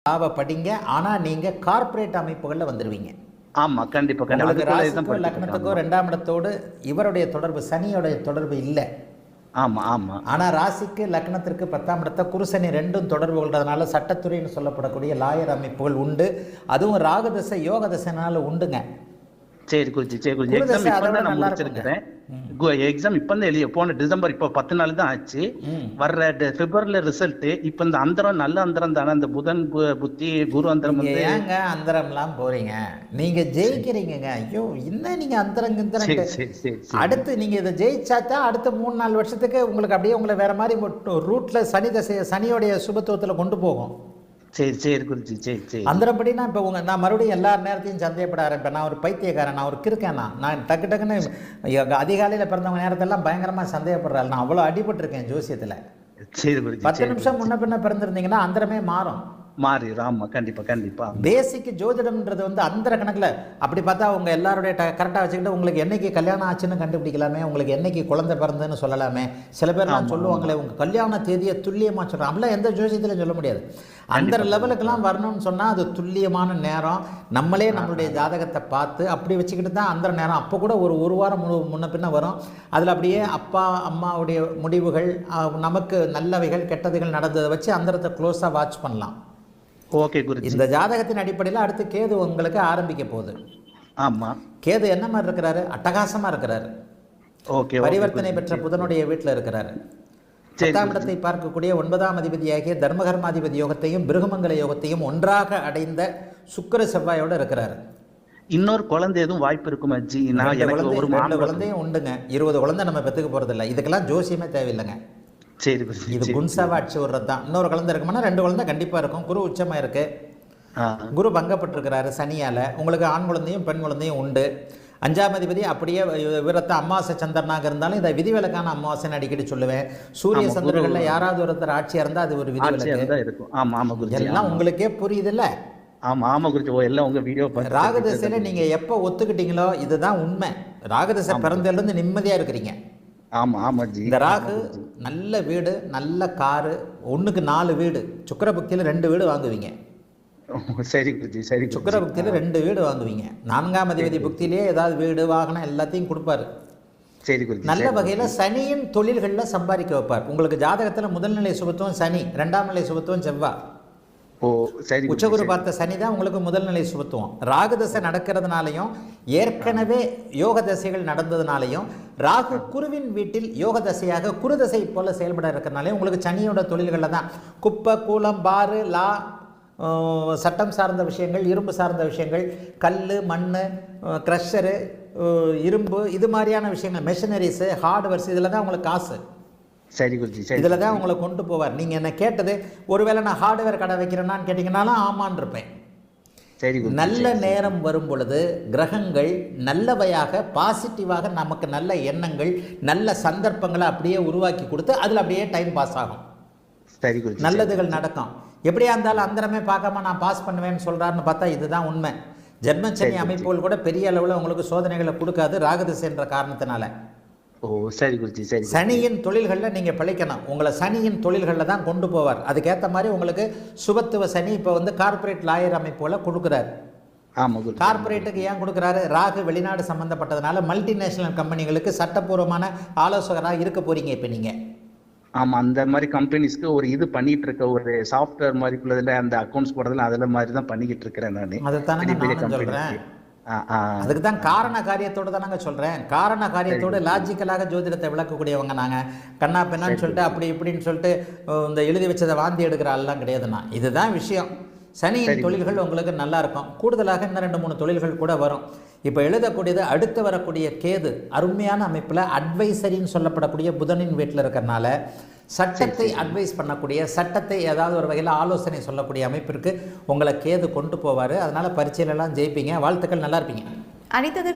படிங்க. ஆனா நீங்க கார்ப்பரேட் அமைப்புகள்ல வந்துருவீங்க. ஆமா. கண்டிப்பா, கண்டிப்பா. உங்களுக்கு அதுக்குள்ள தான் ராசிக்கோ லக்னத்துக்கோ 2ஆம் இடத்தோடு இவருடைய தொடர்பு, சனியோடைய தொடர்பு இல்ல. ஆமா, ஆமா. ஆனா ராசிக்கு லக்னத்திற்கு 10ஆம் இடத்த குருசனி 2ம் தொடர்பு கொள்றதுனால சட்டத்துறைன்னு சொல்லப்படக்கூடிய லாயர் அமைப்புகள் உண்டு. அதுவும் ராகு தசை யோக தசைனால உண்டுங்க. சரி குருஜி, சரி குருஜி. குரு எக்ஸாம் தசை அதை இப்ப விட தான் நான் நல்லா இருக்குங்க. முடிச்சிருக்கிறேன். எக்ஸாம் இப்ப தான் போன டிசம்பர் இப்போ 10 நாள் தான் ஆச்சு. வர்ற பிப்ரவரில ரிசல்ட். இப்ப இந்த அந்தரம் நல்ல அந்தரம் தானே, இந்த புதன் புத்தி குரு அந்தரம் நீங்க வந்து ஏங்க அந்தரம்லாம் போறீங்க? நீங்க ஜெயிக்கிறீங்கங்க. ஐயோ என்ன நீங்க அந்தரம் சரி கிந்தரம். சரி சரி சரி. அடுத்து நீங்க இதை ஜெயிச்சாதான் அடுத்த 3-4 வருஷத்துக்கு உங்களுக்கு அப்படியே உங்களை வேற மாதிரி ரூட்ல சனி தசை சனியோடைய சுபத்துவத்துல கொண்டு போகும். சரி சரி குருஜி, சரி சரி. அந்தரப்படினா இப்போ நான் மறுபடியும் எல்லா நேரத்தையும் சந்தேகப்பட ஆரம்பிப்பேன். நான் ஒரு பைத்தியக்காரன், நான் ஒரு கிறுக்கேன். நான் டக்கு டக்குன்னு அதிகாலையில் பிறந்தவங்க நேரத்தெல்லாம் பயங்கரமாக சந்தேகப்படுறாள். நான் அவ்வளோ அடிபட்டிருக்கேன் ஜோசியத்தில். சரி குருஜி. 10 நிமிஷம் முன்ன பின்ன பிறந்திருந்தீங்கன்னா அந்தரமே மாறும். மாறிடும். ஆமா கண்டிப்பா கண்டிப்பா. பேசிக் ஜோதிடம்ன்றது வந்து அந்தர கணக்கில் அப்படி பார்த்தா உங்க எல்லாருடைய கரெக்டாக வச்சுக்கிட்டு உங்களுக்கு என்னைக்கு கல்யாணம் ஆச்சுன்னு கண்டுபிடிக்கலாமே, உங்களுக்கு என்னைக்கு குழந்தை பிறந்ததுன்னு சொல்லலாமே. சில பேர்லாம் சொல்லுவாங்களே உங்க கல்யாண தேதியை துல்லியமாக சொல்கிறாங்க. அப்படிலாம் எந்த ஜோசியத்திலையும் சொல்ல முடியாது. அந்த லெவலுக்கெல்லாம் வரணும்னு சொன்னால் அது துல்லியமான நேரம். நம்மளே நம்மளுடைய ஜாதகத்தை பார்த்து அப்படி வச்சுக்கிட்டு தான் அந்த நேரம். அப்போ கூட ஒரு வாரம் முன்ன பின்ன வரும். அதில் அப்படியே அப்பா அம்மாவுடைய முடிவுகள், நமக்கு நல்லவைகள் கெட்டதுகள் நடந்ததை வச்சு அந்தரத்தை க்ளோஸாக வாட்ச் பண்ணலாம். ஓகே குருஜி. இந்த ஜாதகத்தின் அடிப்படையில் அடுத்து கேது உங்களுக்கு ஆரம்பிக்க போகுது. ஆமா. கேது என்ன மாதிரி இருக்கிறாரு? அட்டகாசமா இருக்கிறாரு. ஓகே. பரிவர்த்தனை பெற்ற புதனுடைய வீட்டில் இருக்கிறாரு. 10ஆம் இடத்தை பார்க்கக்கூடிய 9ஆம் அதிபதியாகிய தர்மகர்மாதிபதி யோகத்தையும் பிருகமங்கல யோகத்தையும் ஒன்றாக அடைந்த சுக்கிர செவ்வாயோட இருக்கிறாரு. இன்னொரு குழந்தை எதுவும் வாய்ப்பு இருக்குமா ஜி? நான் எனக்கு ஒரு 2 குழந்தையும் உண்டுங்க. 20 குழந்தை நம்ம பெற்றுக்க போறது இல்லை. இதுக்கெல்லாம் ஜோசியமே தேவையில்லைங்க. சரி. இது குன்சாவாட்சி வர்றது தான். இன்னொரு குழந்தை இருக்குமானா 2 குழந்தை கண்டிப்பா இருக்கும். குரு உச்சமா இருக்கு. குரு பங்கப்பட்டிருக்கிறாரு சனியால. உங்களுக்கு ஆண் குழந்தையும் பெண் குழந்தையும் உண்டு. 5ஆம் அதிபதி அப்படியே விரத்த அமாவாசை சந்திரனாக இருந்தாலும் இதை விதிவிலக்கான அமாவாசைன்னு அடிக்கடி சொல்லுவேன். சூரிய சந்திரர்கள்ல யாராவது ஒருத்தர் ஆட்சியா இருந்தா அது ஒரு விதிவிலக்கு இருக்கும். ஆமா ஆமா குருஜி. எல்லாம் உங்களுக்கே புரியுதுல்ல? ஆமா ஆமா குருஜி. எல்லாம் உங்க வீடியோ பார்த்து ராகதசையில நீங்க எப்ப ஒத்துக்கிட்டீங்களோ இதுதான் உண்மை. ராகதசை பிறந்ததுல இருந்து நிம்மதியா இருக்கிறீங்க. ஆமா ஆமா ஜி. இந்த ராகு நல்ல வீடு, நல்ல காரு, 1க்கு 4 வீடு, சுக்கிர புக்தியில 2 வீடு வாங்குவீங்க. சரி குருஜி, சரி. சுக்கிர புக்தியில 2 வீடு வாங்குவீங்க. 4ஆம் அதிபதி புக்தியிலேயே ஏதாவது வீடு வாகனம் எல்லாத்தையும் கொடுப்பாரு. சரி குருஜி. நல்ல வகையில் சனியின் தொழில்களில் சம்பாதிக்க வைப்பார். உங்களுக்கு ஜாதகத்தில் முதல் நிலை சுபத்துவம் சனி, 2ஆம் நிலை சுபத்துவம் செவ்வாய். ஓ சரி. உச்சகுரு பார்த்த சனி தான் உங்களுக்கு முதல் நிலை சுபத்துவம். ராகு தசை நடக்கிறதுனாலையும் ஏற்கனவே யோக தசைகள் நடந்ததுனாலையும் ராகு குருவின் வீட்டில் யோக தசையாக குரு தசை போல செயல்பட இருக்கிறனாலே உங்களுக்கு சனியோட தொழில்களில் தான் குப்பை கூலம் பாரு லா சட்டம் சார்ந்த விஷயங்கள், இரும்பு சார்ந்த விஷயங்கள், கல் மண் க்ரஷரு இரும்பு இது மாதிரியான விஷயங்கள், மெஷினரிஸு ஹார்ட்வேர்ஸ், இதில் தான் உங்களுக்கு காசு. சரி குருஜி. இதில் தான் உங்களை கொண்டு போவார். நீங்கள் என்ன கேட்டது ஒருவேளை நான் ஹார்ட்வேர் கடை வைக்கிறேன்னான்னு கேட்டிங்கனாலும் ஆமான் இருப்பேன். சரி. நல்ல நேரம் வரும் பொழுது கிரகங்கள் நல்லவையாக பாசிட்டிவாக நமக்கு நல்ல எண்ணங்கள் நல்ல சந்தர்ப்பங்களை அப்படியே உருவாக்கி கொடுத்து அதில் அப்படியே டைம் பாஸ் ஆகும். சரி குருஜி. நல்லதுகள் நடக்கும். எப்படியா இருந்தாலும் அந்தரமே பார்க்காம நான் பாஸ் பண்ணுவேன்னு சொல்கிறாருன்னு பார்த்தா இதுதான் உண்மை. ஜென்மச்சனி அமைப்புகள் கூட பெரிய அளவில் உங்களுக்கு சோதனைகளை கொடுக்காது ராகதிசை என்ற காரணத்தினால. ஓ சரி குருஜி, சரி. சனியின் தொழில்களில் நீங்கள் பிழைக்கணும். உங்களை சனியின் தொழில்களில் தான் கொண்டு போவார். அதுக்கேற்ற மாதிரி உங்களுக்கு சுபத்துவ சனி இப்போ வந்து கார்ப்பரேட் லாயர் அமைப்புகளை கொடுக்குறாரு. ஆமாம். கார்ப்பரேட்டுக்கு ஏன் கொடுக்குறாரு? ராகு வெளிநாடு சம்மந்தப்பட்டதுனால மல்டிநேஷனல் கம்பெனிகளுக்கு சட்டப்பூர்வமான ஆலோசகராக இருக்க போறீங்க இப்போ நீங்கள். ஆமாம். அந்த மாதிரி கம்பெனிஸ்க்கு ஒரு இது பண்ணிட்டு இருக்க, ஒரு சாஃப்ட்வேர் மாதிரி உள்ளதில் அந்த அக்கௌண்ட்ஸ் போடுறதுல அதில் மாதிரி தான் பண்ணிக்கிட்டு இருக்கிறேன் நான். அதைத்தானே நானும் சொல்கிறேன். அதுக்கு தான் காரண காரியத்தோடு தானங்க சொல்கிறேன். காரண காரியத்தோடு லாஜிக்கலாக ஜோதிடத்தை விளக்கக்கூடியவங்க நாங்கள். கண்ணா பெண்ணான்னு சொல்லிட்டு அப்படி இப்படின்னு சொல்லிட்டு இந்த எழுதி வச்சதை வாந்தி எடுக்கிற ஆள்லாம் கிடையாதுண்ணா. இதுதான் விஷயம். சனியின் தொழில்கள் உங்களுக்கு நல்லா இருக்கும். கூடுதலாக இன்னும் 2-3 தொழில்கள் கூட வரும். இப்போ எழுதக்கூடியது அடுத்து வரக்கூடிய கேது அருமையான அமைப்பில் அட்வைசரின்னு சொல்லப்படக்கூடிய புதனின் வீட்டில் இருக்கிறனால சட்டத்தை அட்வைஸ் பண்ணக்கூடிய, சட்டத்தை ஏதாவது ஒரு வகையில் ஆலோசனை சொல்லக்கூடிய அமைப்பிற்கு உங்களை கேது கொண்டு போவார். அதனால் பரீட்சையிலலாம் ஜெயிப்பீங்க. வாழ்த்துக்கள், நல்லா இருப்பீங்க.